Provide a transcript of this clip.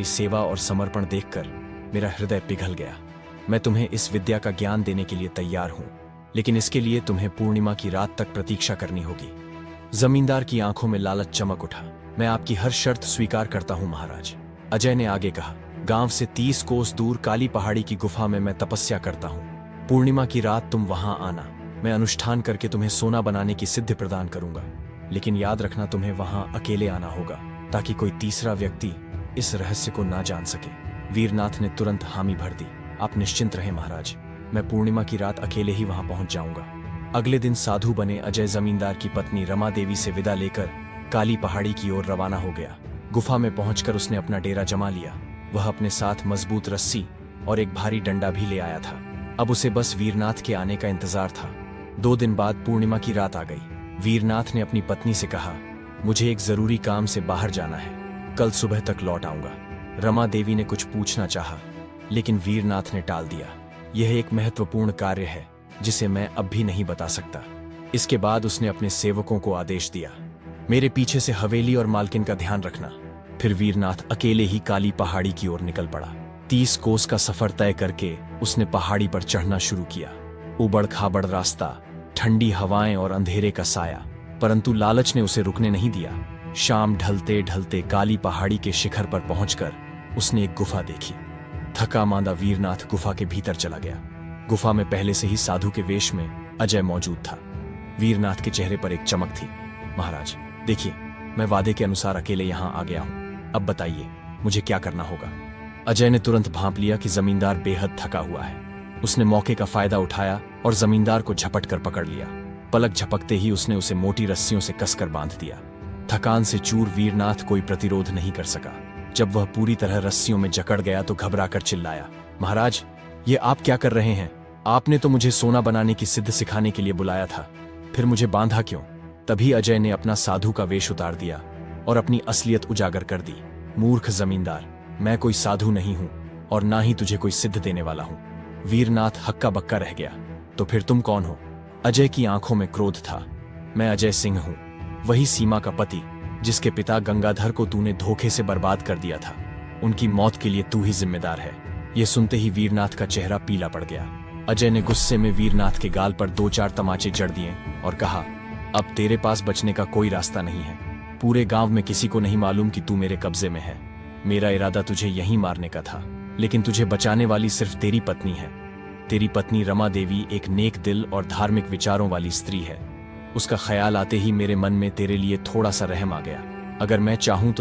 सेवा और समर्पण देखकर मेरा हृदय पिघल गया। मैं तुम्हें इस विद्या का ज्ञान देने के लिए तैयार हूं, लेकिन इसके लिए तुम्हें पूर्णिमा की रात तक प्रतीक्षा करनी होगी। जमींदार की आंखों में लालच चमक उठा। मैं आपकी हर शर्त स्वीकार करता हूं महाराज, अजय ने आगे कहा। गांव से 30 कोस दूर काली पहाड़ी की गुफा में मैं तपस्या करता हूं। पूर्णिमा की रात तुम वहां आना। मैं अनुष्ठान करके तुम्हें सोना बनाने की सिद्धि प्रदान करूंगा, लेकिन याद रखना तुम्हें वहां अकेले आना होगा, ताकि कोई तीसरा व्यक्ति इस रहस्य को ना जान सके। वीरनाथ ने तुरंत हामी भर दी। आप निश्चिंत रहें महाराज, मैं पूर्णिमा की रात अकेले ही वहां पहुंच जाऊंगा। अगले दिन साधु बने अजय जमींदार की पत्नी रमा देवी से विदा लेकर काली पहाड़ी की ओर रवाना हो गया। गुफा में पहुंचकर उसने अपना डेरा जमा लिया। वह अपने साथ मजबूत रस्सी और एक भारी डंडा भी ले आया था। अब उसे बस वीरनाथ के आने का इंतजार था। 2 दिन बाद पूर्णिमा की रात आ गई। वीरनाथ ने अपनी पत्नी से कहा, मुझे एक जरूरी काम से बाहर जाना है, कल सुबह तक लौट आऊंगा। रमा देवी ने कुछ पूछना चाहा, लेकिन वीरनाथ ने टाल दिया। यह एक महत्वपूर्ण कार्य है जिसे मैं अब भी नहीं बता सकता। इसके बाद उसने अपने सेवकों को आदेश दिया, मेरे पीछे से हवेली और मालकिन का ध्यान रखना। फिर वीरनाथ अकेले ही काली पहाड़ी की ओर निकल पड़ा। 30 कोस का सफर तय करके उसने पहाड़ी पर चढ़ना शुरू किया। उबड़ खाबड़ रास्ता, ठंडी हवाएं और अंधेरे का साया, परंतु लालच ने उसे रुकने नहीं दिया। शाम ढलते ढलते काली पहाड़ी के शिखर पर पहुंचकर उसने एक गुफा देखी। थका मांदा वीरनाथ गुफा के भीतर चला गया। गुफा में पहले से ही साधु के वेश में अजय मौजूद था। वीरनाथ के चेहरे पर एक चमक थी। महाराज देखिए, मैं वादे के अनुसार अकेले यहां आ गया हूं। अब बताइए मुझे क्या करना होगा। अजय ने तुरंत भांप लिया कि जमींदार बेहद थका हुआ है। उसने मौके का फायदा उठाया और जमींदार को झपट कर पकड़ लिया। पलक झपकते ही उसने उसे मोटी रस्सियों से कसकर बांध दिया। थकान से चूर वीरनाथ कोई प्रतिरोध नहीं कर सका। जब वह पूरी तरह रस्सियों में जकड़ गया तो घबराकर चिल्लाया, महाराज ये आप क्या कर रहे हैं? आपने तो मुझे सोना बनाने की सिद्ध सिखाने के लिए बुलाया था, फिर मुझे बांधा क्यों? तभी अजय ने अपना साधु का वेश उतार दिया और अपनी असलियत उजागर कर दी। मूर्ख जमींदार, मैं कोई साधु नहीं हूं और ना ही तुझे कोई सिद्ध देने वाला हूं। वीरनाथ हक्का बक्का रह गया। तो फिर तुम कौन हो? अजय की आंखों में क्रोध था। मैं अजय सिंह हूं, वही सीमा का पति जिसके पिता गंगाधर को तूने धोखे से बर्बाद कर दिया था। उनकी मौत के लिए तू ही जिम्मेदार है। यह सुनते ही वीरनाथ का चेहरा पीला पड़ गया। अजय ने गुस्से में वीरनाथ के गाल पर 2-4 तमाचे जड़ दिए और कहा, अब तेरे पास बचने का कोई रास्ता नहीं है। पूरे गांव में किसी को नहीं मालूम कि तू मेरे कब्जे में है। मेरा इरादा तुझे यहीं मारने का था, लेकिन तुझे बचाने वाली सिर्फ तेरी पत्नी है। तेरी पत्नी रमा देवी एक नेक दिल और धार्मिक विचारों वाली स्त्री है। उसका ख्याल आते ही मेरे मन में तेरे लिए थोड़ा सा रहम आ गया। अगर मैं चाहूं तो